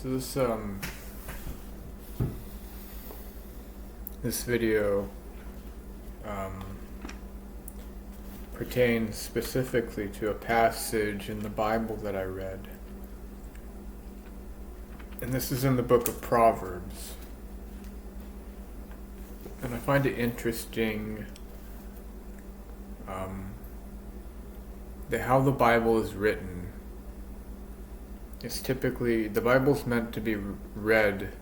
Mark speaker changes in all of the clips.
Speaker 1: So this video um, pertains specifically to a passage in the Bible that I read, and this is in the book of Proverbs. And I find it interesting that how the Bible is written. It's typically, the Bible's meant to be read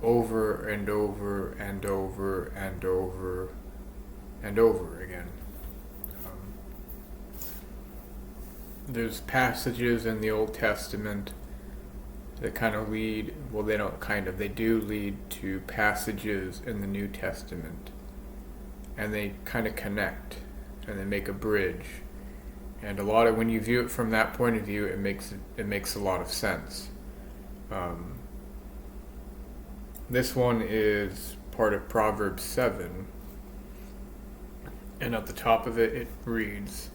Speaker 1: over and over and over and over and over again. There's passages in the Old Testament that kind of lead, well, they do lead to passages in the New Testament. And they kind of connect, and they make a bridge. And when you view it from that point of view, it makes a lot of sense. This one is part of Proverbs 7, and at the top of it reads,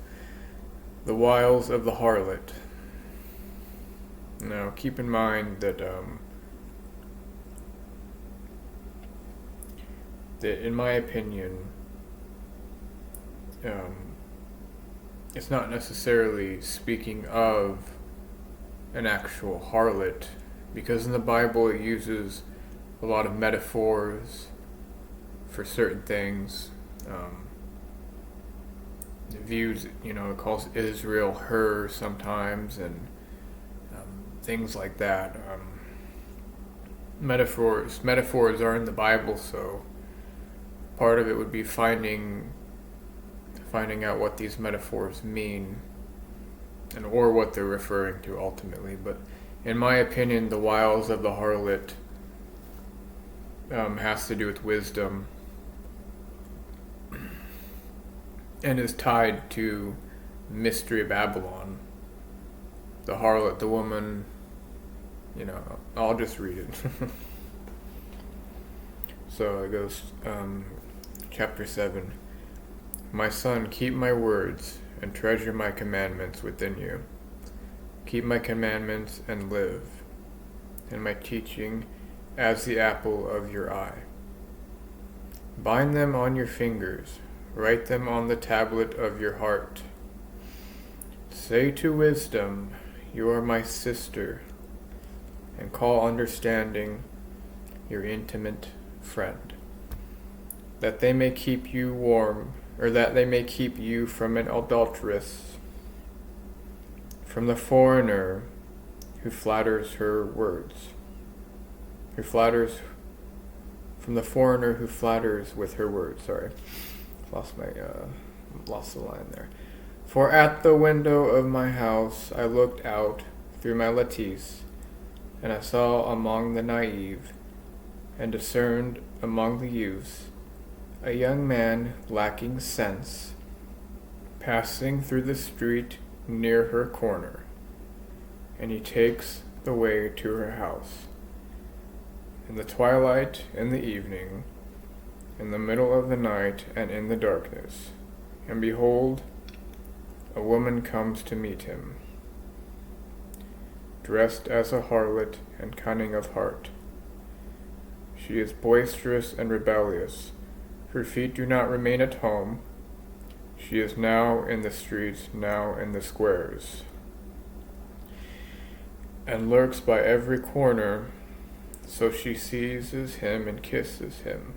Speaker 1: "The wiles of the harlot." Now, keep in mind that in my opinion, it's not necessarily speaking of an actual harlot, because in the Bible it uses a lot of metaphors for certain things. It calls Israel her sometimes, and things like that. Metaphors are in the Bible, so part of it would be finding out what these metaphors mean, or what they're referring to ultimately. But in my opinion, the wiles of the harlot has to do with wisdom, and is tied to Mystery of Babylon. The harlot, the woman, I'll just read it. So it goes, chapter 7. "My son, keep my words, and treasure my commandments within you. Keep my commandments and live, and my teaching as the apple of your eye. Bind them on your fingers, write them on the tablet of your heart. Say to wisdom, you are my sister, and call understanding your intimate friend, that they may keep you warm, or that they may keep you from an adulteress, from the foreigner who flatters her words, from the foreigner who flatters with her words." Sorry, lost the line there. "For at the window of my house I looked out through my lattice, and I saw among the naive, and discerned among the youths, a young man lacking sense, passing through the street near her corner, and he takes the way to her house. In the twilight, in the evening, in the middle of the night, and in the darkness, and behold, a woman comes to meet him, dressed as a harlot and cunning of heart. She is boisterous and rebellious. Her feet do not remain at home. She is now in the streets, now in the squares, and lurks by every corner. So she seizes him and kisses him.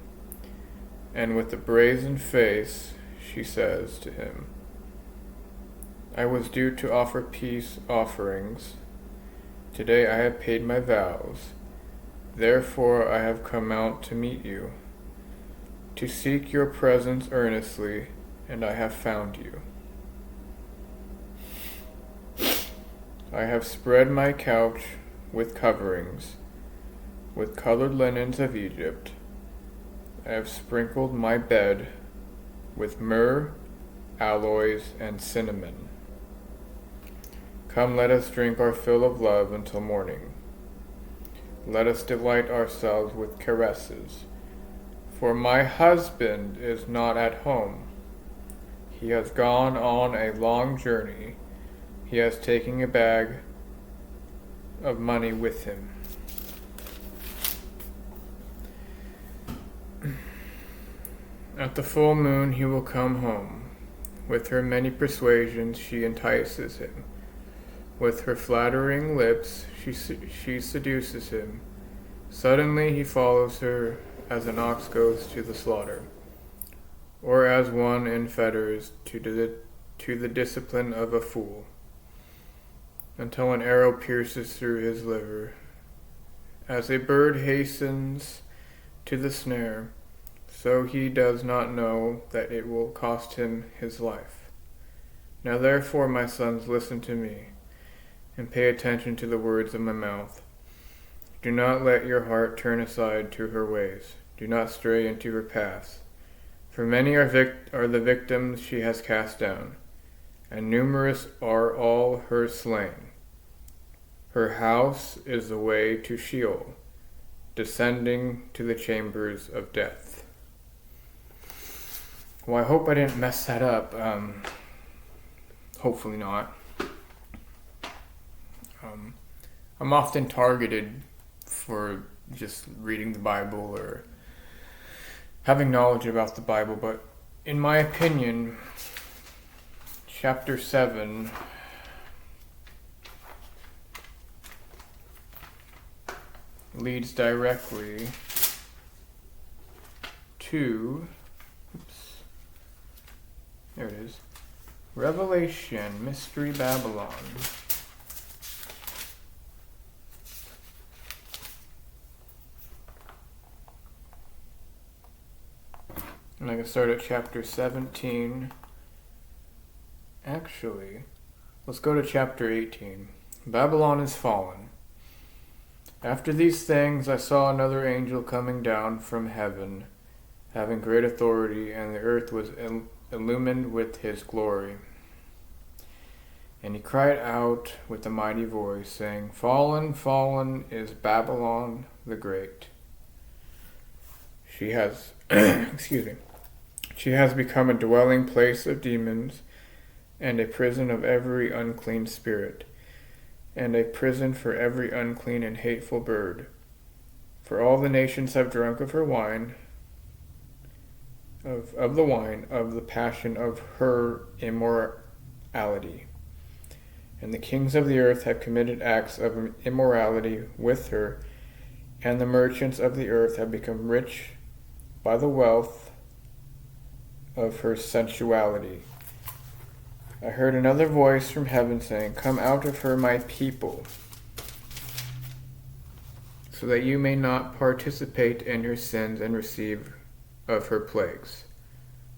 Speaker 1: And with a brazen face she says to him, I was due to offer peace offerings. Today I have paid my vows. Therefore I have come out to meet you, to seek your presence earnestly, and I have found you. I have spread my couch with coverings, with colored linens of Egypt. I have sprinkled my bed with myrrh, aloes, and cinnamon. Come, let us drink our fill of love until morning. Let us delight ourselves with caresses. For my husband is not at home. He has gone on a long journey. He has taken a bag of money with him. At the full moon he will come home. With her many persuasions she entices him. With her flattering lips she seduces him. Suddenly he follows her as an ox goes to the slaughter, or as one in fetters to the discipline of a fool, until an arrow pierces through his liver. As a bird hastens to the snare, so he does not know that it will cost him his life. Now therefore, my sons, listen to me, and pay attention to the words of my mouth. Do not let your heart turn aside to her ways. Do not stray into her paths. For many are the victims she has cast down, and numerous are all her slain. Her house is the way to Sheol, descending to the chambers of death. Well, I hope I didn't mess that up. Hopefully not. I'm often targeted for just reading the Bible or having knowledge about the Bible, but in my opinion, chapter 7 leads directly to, there it is, Revelation, Mystery Babylon. And I can start at chapter 17. Actually, let's go to chapter 18. Babylon is fallen. After these things I saw another angel coming down from heaven, having great authority, and the earth was illumined with his glory. And he cried out with a mighty voice, saying, Fallen, fallen is Babylon the Great. She has, she has become a dwelling place of demons, and a prison of every unclean spirit, and a prison for every unclean and hateful bird. For all the nations have drunk of her wine, of the wine of the passion of her immorality. And the kings of the earth have committed acts of immorality with her, and the merchants of the earth have become rich by the wealth of her sensuality. I heard another voice from heaven saying, Come out of her, my people, so that you may not participate in her sins and receive of her plagues.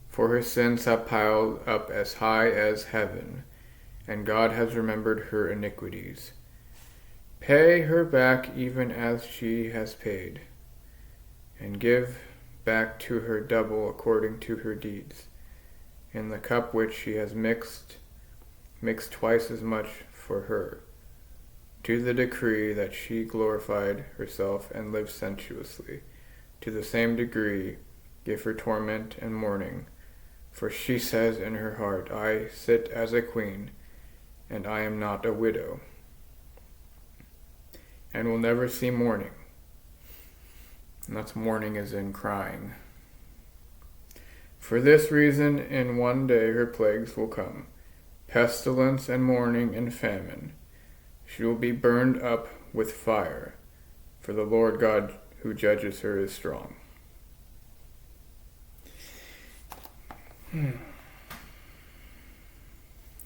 Speaker 1: For her sins have piled up as high as heaven, and God has remembered her iniquities. Pay her back even as she has paid, and give back to her double according to her deeds. In the cup which she has mix twice as much for her, to the decree that she glorified herself and lived sensuously. To the same degree give her torment and mourning, for she says in her heart, I sit as a queen, and I am not a widow, and will never see mourning. And that's mourning as in crying. For this reason, in one day her plagues will come, pestilence and mourning and famine. She will be burned up with fire, for the Lord God who judges her is strong. And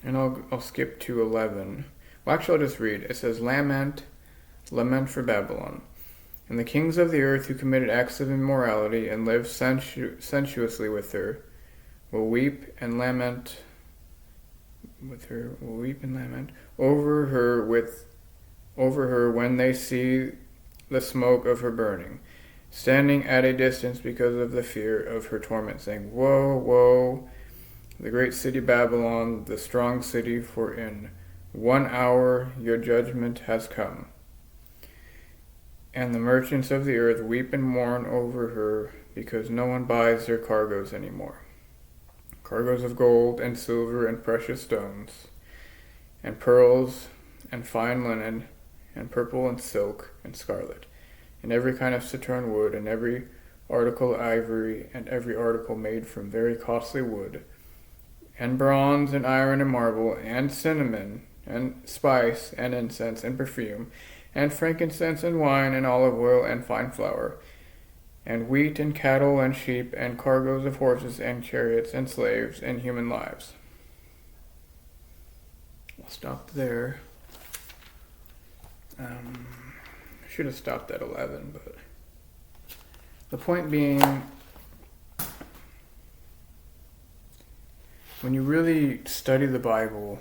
Speaker 1: I'll skip to 11. Well, actually, I'll just read. It says, Lament for Babylon. And the kings of the earth who committed acts of immorality and lived sensuously with her will weep and lament over her when they see the smoke of her burning, standing at a distance because of the fear of her torment, saying, Woe, woe, the great city Babylon, the strong city, for in 1 hour your judgment has come. And the merchants of the earth weep and mourn over her, because no one buys their cargoes anymore. Cargoes of gold and silver and precious stones, and pearls and fine linen, and purple, and silk, and scarlet, and every kind of citron wood, and every article ivory, and every article made from very costly wood, and bronze, and iron, and marble, and cinnamon, and spice, and incense, and perfume, and frankincense, and wine, and olive oil, and fine flour, and wheat, and cattle, and sheep, and cargoes of horses, and chariots, and slaves, and human lives. I'll stop there. I should have stopped at 11, but the point being, when you really study the Bible,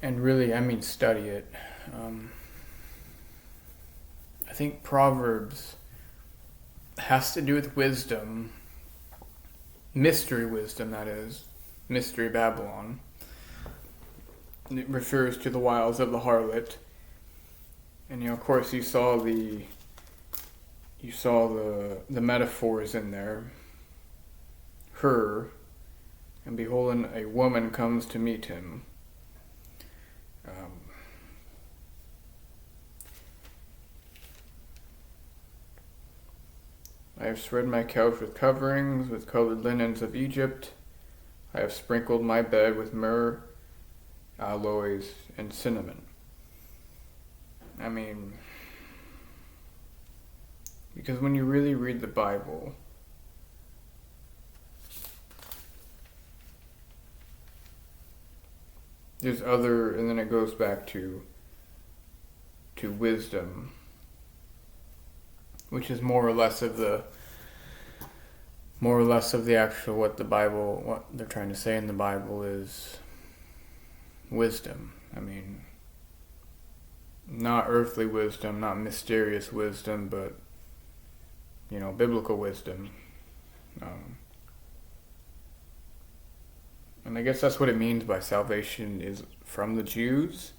Speaker 1: and really, I mean study it, I think Proverbs has to do with wisdom, mystery wisdom, that is, mystery Babylon. It refers to the wiles of the harlot. And of course you saw the metaphors in there. Her, and behold, a woman comes to meet him. I have spread my couch with coverings, with colored linens of Egypt. I have sprinkled my bed with myrrh, aloes, and cinnamon. I mean, because when you really read the Bible, there's other, and then it goes back to wisdom, which is more or less of the actual what they're trying to say in the Bible is wisdom. I mean, not earthly wisdom, not mysterious wisdom, but, biblical wisdom. And I guess that's what it means by salvation is from the Jews,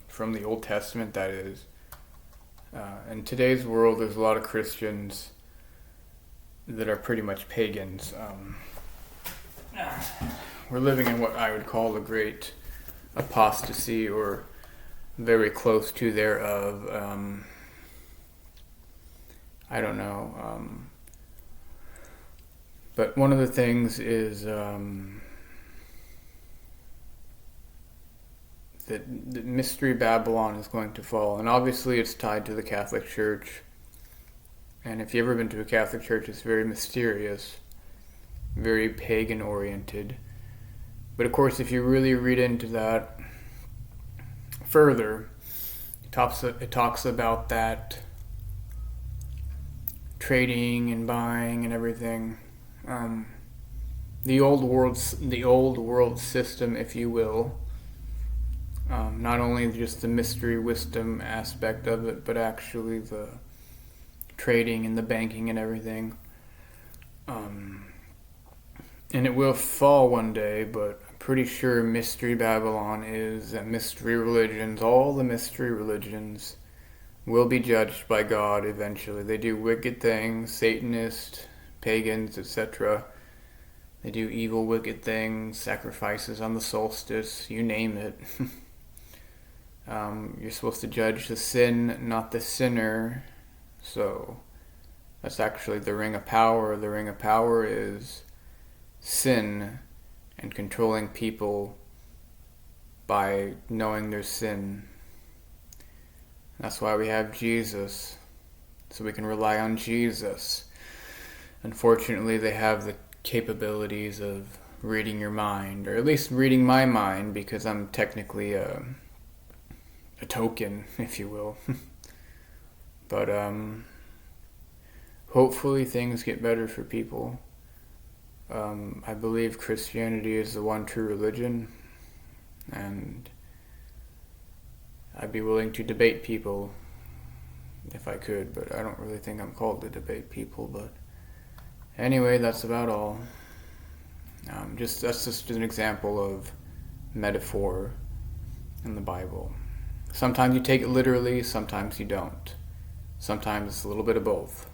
Speaker 1: from the Old Testament, that is. In today's world, there's a lot of Christians that are pretty much pagans. We're living in what I would call the great apostasy, or very close to thereof. I don't know. But one of the things is that Mystery Babylon is going to fall. And obviously it's tied to the Catholic Church. And if you've ever been to a Catholic church, it's very mysterious, very pagan-oriented. But of course, if you really read into that further, it talks about that trading and buying and everything. The old world system, if you will. Not only just the mystery wisdom aspect of it, but actually the trading and the banking and everything. And it will fall one day, but I'm pretty sure Mystery Babylon is that mystery religions, all the mystery religions, will be judged by God eventually. They do wicked things, Satanists, pagans, etc. They do evil, wicked things, sacrifices on the solstice, you name it. You're supposed to judge the sin, not the sinner. So that's actually the ring of power. The ring of power is sin and controlling people by knowing their sin. That's why we have Jesus, so we can rely on Jesus. Unfortunately, they have the capabilities of reading your mind, or at least reading my mind, because I'm technically a token, if you will. But hopefully things get better for people. I believe Christianity is the one true religion, and I'd be willing to debate people if I could, but I don't really think I'm called to debate people. But anyway, that's about all. That's just an example of metaphor in the Bible. Sometimes you take it literally, sometimes you don't. Sometimes it's a little bit of both.